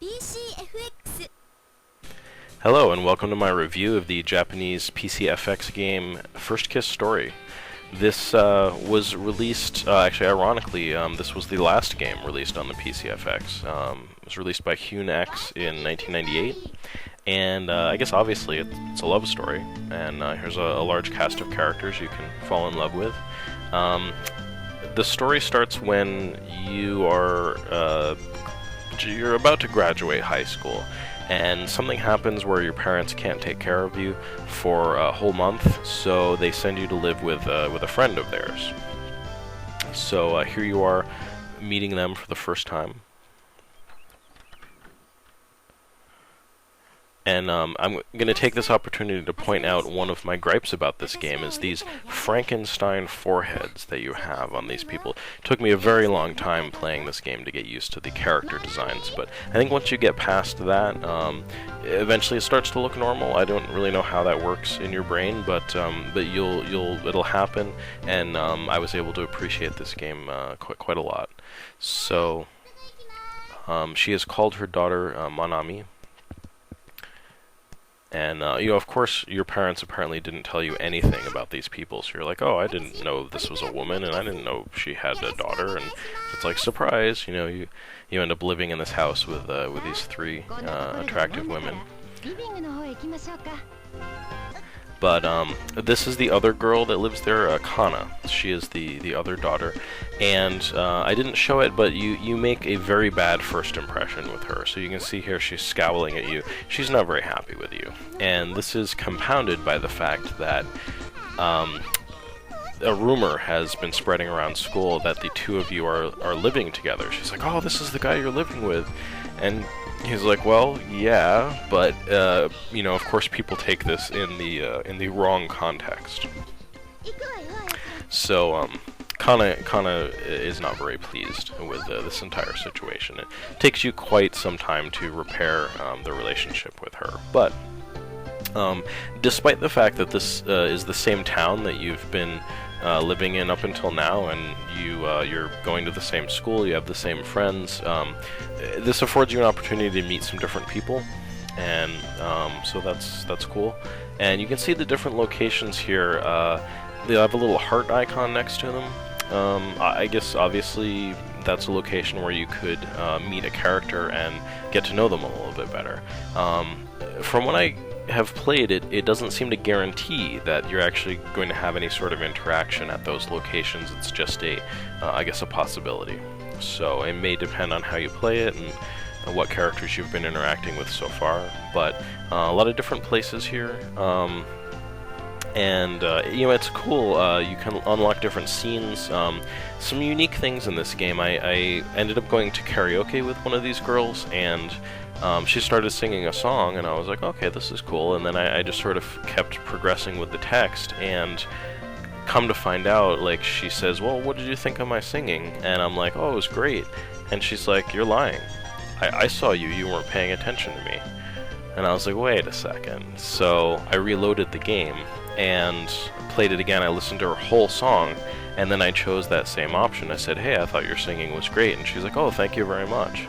PC-FX. Hello and welcome to my review of the Japanese PC-FX game First Kiss Story. This was released, actually ironically, this was the last game released on the PC-FX. It was released by HUNX in 1998, and I guess obviously it's a love story, and here's a large cast of characters you can fall in love with. The story starts when you're about to graduate high school, and something happens where your parents can't take care of you for a whole month, so they send you to live with a friend of theirs. So here you are, meeting them for the first time. And I'm going to take this opportunity to point out one of my gripes about this game is these Frankenstein foreheads that you have on these people. It took me a very long time playing this game to get used to the character designs, but I think once you get past that, eventually it starts to look normal. I don't really know how that works in your brain, but it'll happen, and I was able to appreciate this game quite a lot. So she has called her daughter Manami. And, of course, your parents apparently didn't tell you anything about these people, so you're like, oh, I didn't know this was a woman, and I didn't know she had a daughter, and it's like, surprise, you end up living in this house with these three attractive women. But this is the other girl that lives there, Kana. She is the other daughter, and I didn't show it, but you make a very bad first impression with her. So you can see here she's scowling at you. She's not very happy with you, and this is compounded by the fact that a rumor has been spreading around school that the two of you are living together. She's like, oh, this is the guy you're living with, and he's like, well, yeah, but of course, people take this in the wrong context. So Kana is not very pleased with this entire situation. It takes you quite some time to repair the relationship with her, but despite the fact that this is the same town that you've been living in up until now, and you're going to the same school, you have the same friends, this affords you an opportunity to meet some different people, and so that's cool. And you can see the different locations here. They have a little heart icon next to them. I guess obviously that's a location where you could meet a character and get to know them a little bit better. From what I have played, it doesn't seem to guarantee that you're actually going to have any sort of interaction at those locations. It's just I guess a possibility. So it may depend on how you play it and what characters you've been interacting with so far. But a lot of different places here. And it's cool. You can unlock different scenes. Some unique things in this game. I ended up going to karaoke with one of these girls, and she started singing a song, and I was like, okay, this is cool. And then I just sort of kept progressing with the text, and come to find out, like, she says, well, what did you think of my singing? And I'm like, oh, it was great. And she's like, you're lying. I saw you weren't paying attention to me. And I was like, wait a second. So I reloaded the game and played it again. I listened to her whole song, and then I chose that same option. I said, hey, I thought your singing was great. And she's like, oh, thank you very much.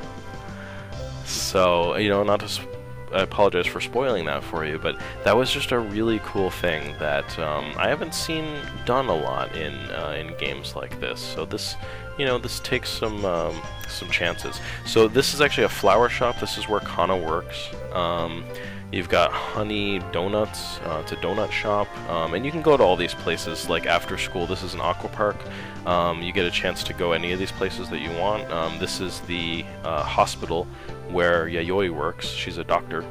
So, I apologize for spoiling that for you, but that was just a really cool thing that I haven't seen done a lot in games like this. So this takes some chances. So this is actually a flower shop. This is where Kana works. You've got Honey Donuts. It's a donut shop, and you can go to all these places like after school. This is an aqua park. You get a chance to go any of these places that you want. This is the hospital where Yayoi works. She's a doctor,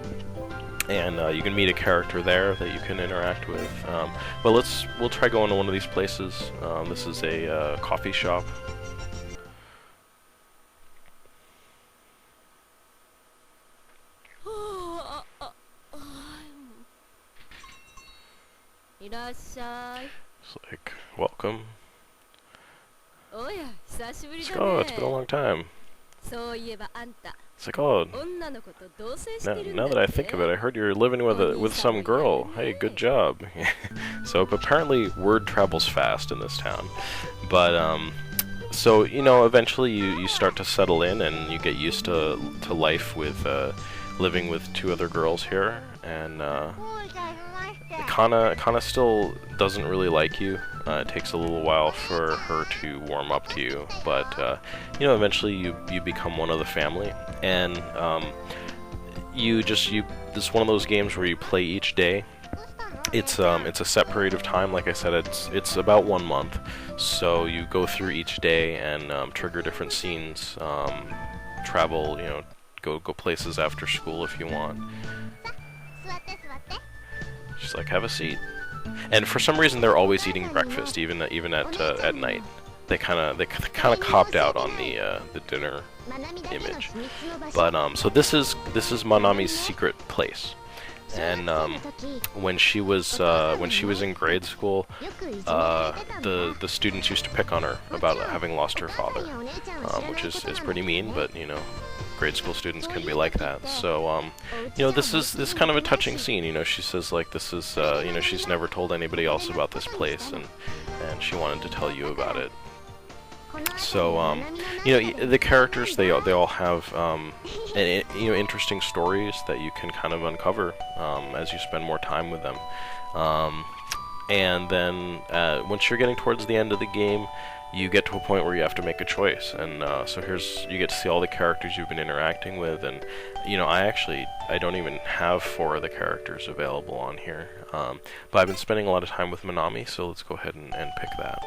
and you can meet a character there that you can interact with. But we'll try going to one of these places. This is a coffee shop. It's like, welcome. It's like, oh, it's been a long time. It's like, oh, now that I think of it, I heard you're living with some girl. Hey, good job. So apparently word travels fast in this town. But So, you know, eventually you start to settle in and you get used to life with living with two other girls here, and Kana still doesn't really like you. It takes a little while for her to warm up to you, but you know, eventually you become one of the family, and this is one of those games where you play each day. It's a set period of time. Like I said, it's about 1 month. So you go through each day and trigger different scenes, travel, you know, go places after school if you want. She's like, have a seat. And for some reason, they're always eating breakfast, even at night. They kind of copped out on the dinner image. But so this is Manami's secret place. And when she was in grade school, the students used to pick on her about having lost her father, which is pretty mean. But you know, grade school students can be like that. So you know, this is kind of a touching scene. You know, she says like this is you know, she's never told anybody else about this place, and she wanted to tell you about it. So you know, the characters they all have you know, interesting stories that you can kind of uncover as you spend more time with them. And then once you're getting towards the end of the game, you get to a point where you have to make a choice. And so you get to see all the characters you've been interacting with. And you know, I don't even have 4 of the characters available on here. But I've been spending a lot of time with Manami, so let's go ahead and pick that.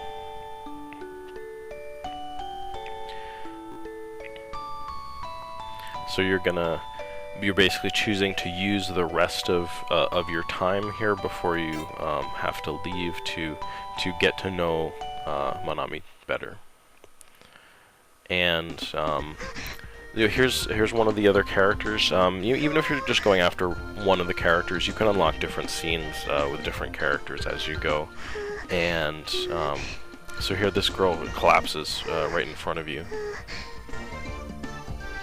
So you're basically choosing to use the rest of your time here before you have to leave to get to know Manami better. And you know, here's one of the other characters. Even if you're just going after one of the characters, you can unlock different scenes with different characters as you go. And so here, this girl collapses right in front of you.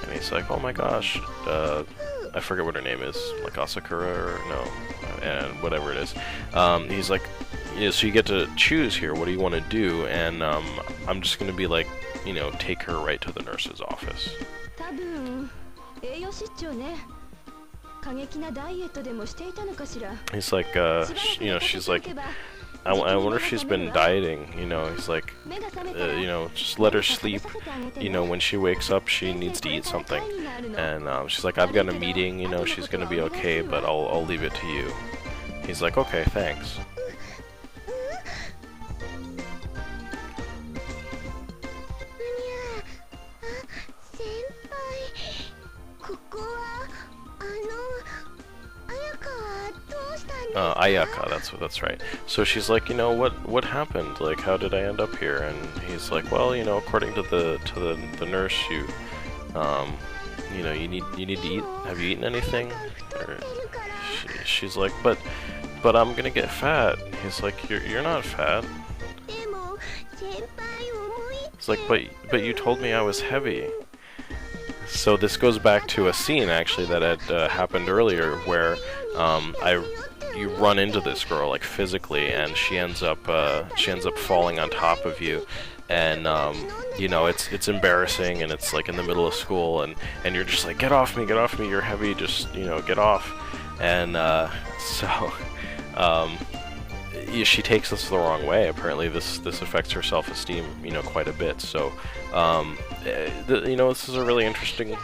And he's like, oh my gosh, I forget what her name is, like Asakura or no, and whatever it is. He's like, yeah, so you get to choose here, what do you want to do? And I'm just going to be like, you know, take her right to the nurse's office. He's like, you know, she's like, I wonder if she's been dieting, you know. He's like, you know, just let her sleep. You know, when she wakes up, she needs to eat something. And she's like, I've got a meeting, you know, she's gonna be okay, but I'll leave it to you. He's like, okay, thanks. Ayaka, that's right. So she's like, you know, what happened? Like, how did I end up here? And he's like, well, you know, according to the nurse, you know, you need to eat. Have you eaten anything? Or she's like, but I'm gonna get fat. He's like, you're not fat. It's like, but you told me I was heavy. So this goes back to a scene actually that had happened earlier where you run into this girl like physically, and she ends up falling on top of you, and you know, it's embarrassing, and it's like in the middle of school, and you're just like, get off me, you're heavy, just, you know, get off. And so she takes this the wrong way. Apparently this affects her self-esteem, you know, quite a bit. So you know, this is a really interesting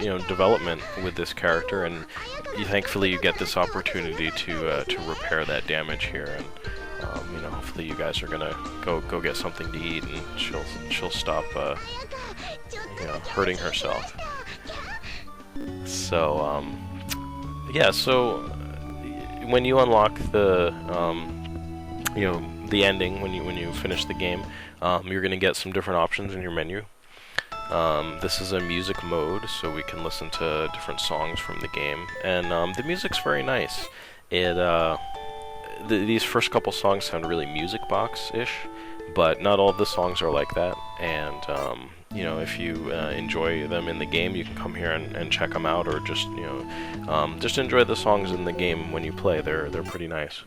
you know, development with this character, and thankfully you get this opportunity to repair that damage here, and you know, hopefully you guys are gonna go get something to eat, and she'll stop you know, hurting herself. So yeah, so when you unlock the you know, the ending, when you finish the game, you're gonna get some different options in your menu. This is a music mode, so we can listen to different songs from the game, and the music's very nice. These first couple songs sound really music box-ish, but not all of the songs are like that. And you know, if you enjoy them in the game, you can come here and check them out, or just, you know, just enjoy the songs in the game when you play. They're pretty nice.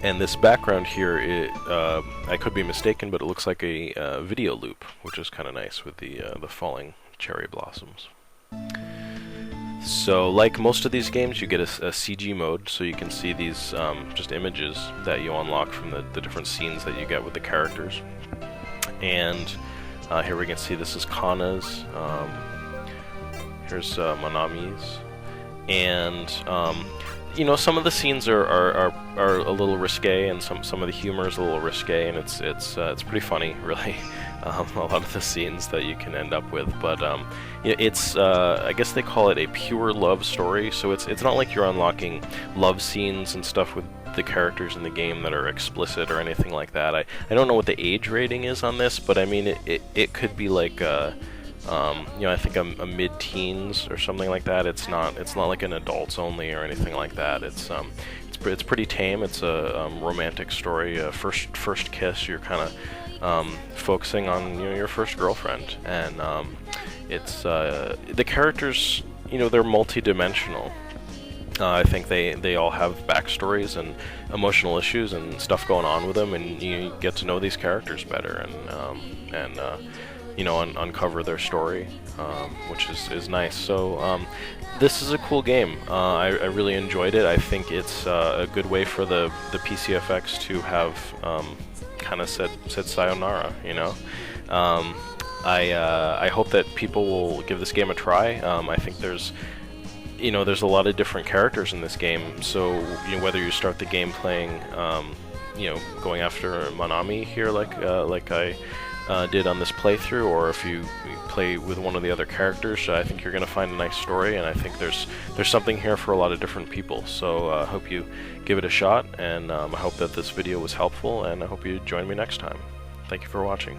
And this background here, I could be mistaken, but it looks like a video loop, which is kind of nice with the falling cherry blossoms. So, like most of these games, you get a CG mode, so you can see these just images that you unlock from the different scenes that you get with the characters. And here we can see this is Kana's. Here's Manami's, and you know, some of the scenes are a little risque, and some of the humor is a little risque, and it's pretty funny, really. A lot of the scenes that you can end up with, but it's I guess they call it a pure love story. So it's not like you're unlocking love scenes and stuff with the characters in the game that are explicit or anything like that. I don't know what the age rating is on this, but I mean it could be like you know, I think a mid-teens or something like that. It's not like an adults only or anything like that. It's pretty tame. It's a romantic story. First kiss. You're kind of focusing on, you know, your first girlfriend, and it's the characters. You know, they're multi-dimensional. I think they all have backstories and emotional issues and stuff going on with them, and you get to know these characters better and you know, uncover their story, which is nice. So this is a cool game. I really enjoyed it. I think it's a good way for the PC-FX to have kind of said sayonara, you know. I hope that people will give this game a try. I think there's a lot of different characters in this game, so you know, whether you start the game playing, you know, going after Manami here, like I did on this playthrough, or if you play with one of the other characters, I think you're going to find a nice story, and I think there's something here for a lot of different people. So I hope you give it a shot, and I hope that this video was helpful, and I hope you join me next time. Thank you for watching.